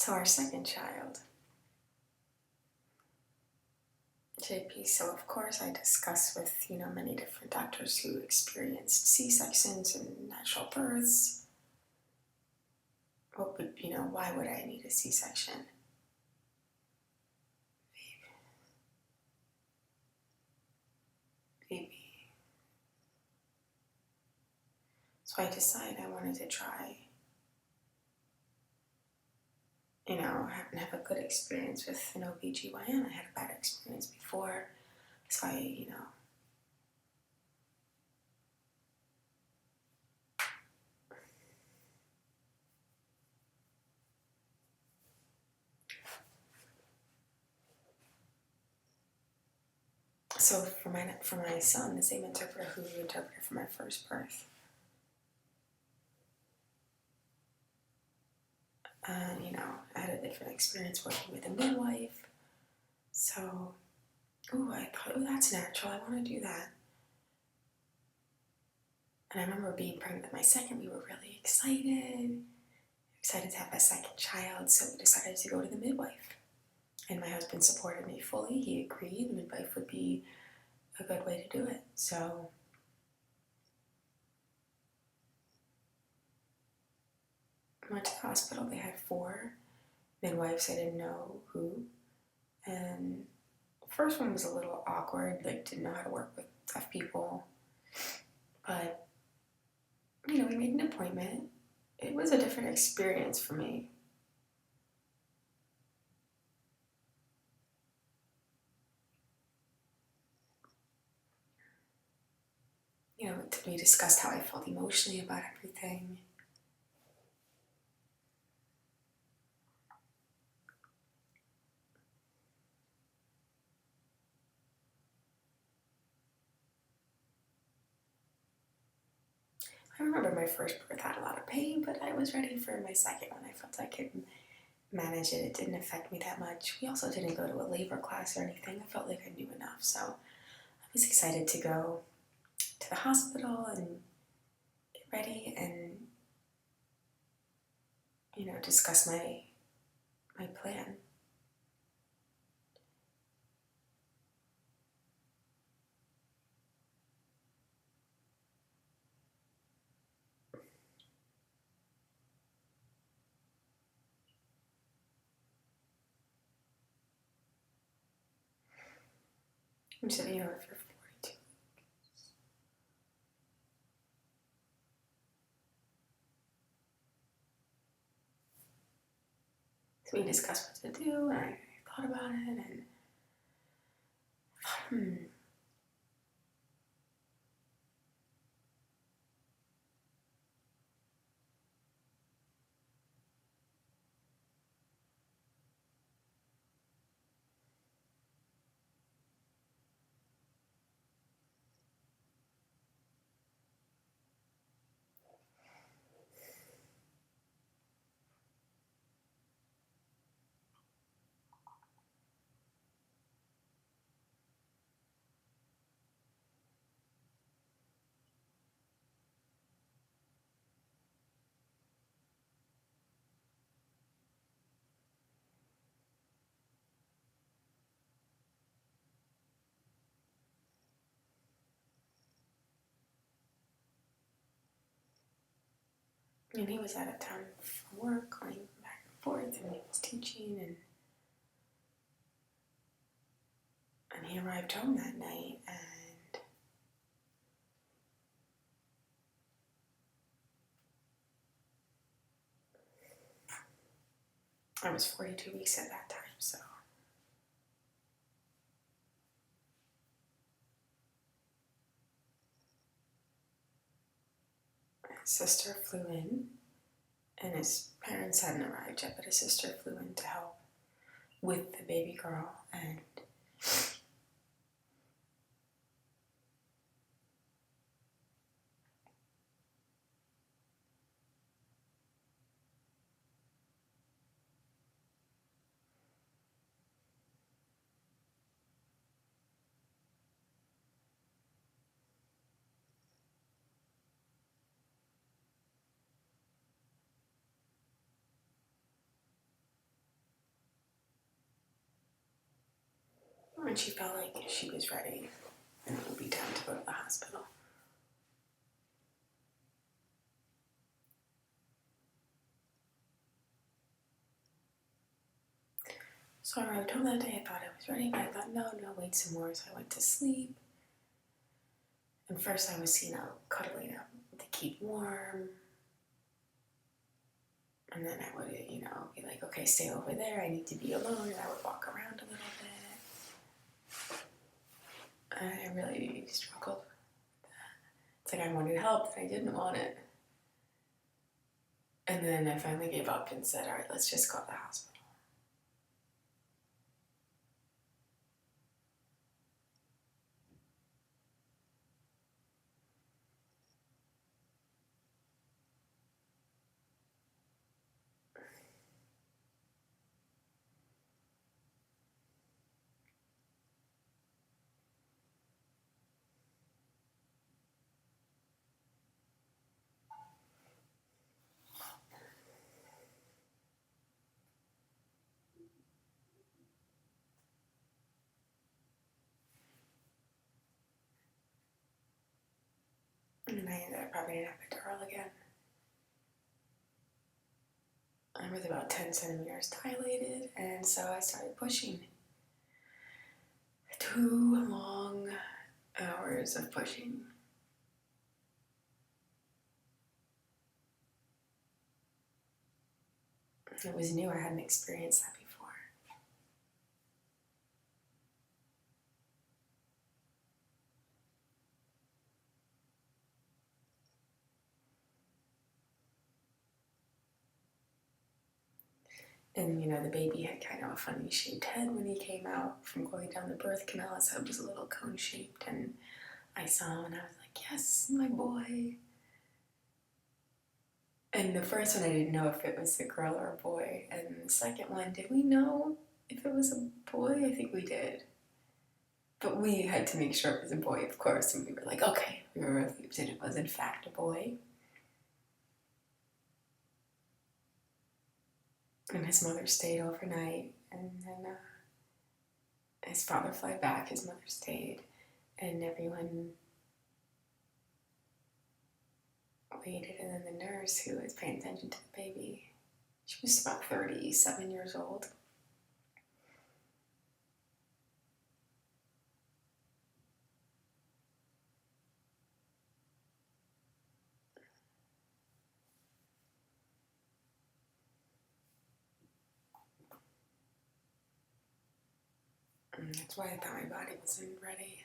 So our second child, JP. So of course I discussed with, many different doctors who experienced C-sections and natural births. Why would I need a C-section? Maybe. So I decided I wanted to try, have a good experience with an OBGYN. I had a bad experience before. So So for my son, the same interpreter who interpreted for my first birth, and I had a different experience working with a midwife. So, I thought, that's natural. I want to do that. And I remember being pregnant with my second. We were really excited to have a second child. So we decided to go to the midwife. And my husband supported me fully. He agreed the midwife would be a good way to do it. So I went to the hospital. They had 4 midwives. I didn't know who. And the first one was a little awkward. Didn't know how to work with deaf people. But, we made an appointment. It was a different experience for me. We discussed how I felt emotionally about everything. I remember my first birth had a lot of pain, but I was ready for my second one. I felt I could manage it. It didn't affect me that much. We also didn't go to a labor class or anything. I felt like I knew enough, so I was excited to go to the hospital and get ready and, discuss my plan. And so, if you're 42. So we discussed what to do, and I thought about it, and thought, and he was out of town from work, going back and forth, and he was teaching, and he arrived home that night, and I was 42 weeks at that time, so his sister flew in, and his parents hadn't arrived yet, but his sister flew in to help with the baby girl, and when she felt like she was ready and it would be time to go to the hospital. So I arrived home that day. I thought I was ready, but I thought, no, wait some more. So I went to sleep. And first I was, cuddling up to keep warm. And then I would, be like, okay, stay over there. I need to be alone. And I would walk around a little bit. And I really struggled with that. It's like I wanted help, but I didn't want it. And then I finally gave up and said, all right, let's just go to the hospital. And I ended up having an epidural again. I was about 10 centimeters dilated, and so I started pushing. 2 long hours of pushing. It was new. I hadn't experienced that before. And, the baby had kind of a funny shaped head when he came out from going down the birth canal. His head was a little cone shaped, and I saw him and I was like, yes, my boy. And the first one I didn't know if it was a girl or a boy. And the second one, did we know if it was a boy? I think we did. But we had to make sure it was a boy, of course, and we were like, okay, we were relieved that it was in fact a boy. And his mother stayed overnight, and then his father flew back, his mother stayed, and everyone waited, and then the nurse who was paying attention to the baby, she was about 37 years old. And that's why I thought my body wasn't ready.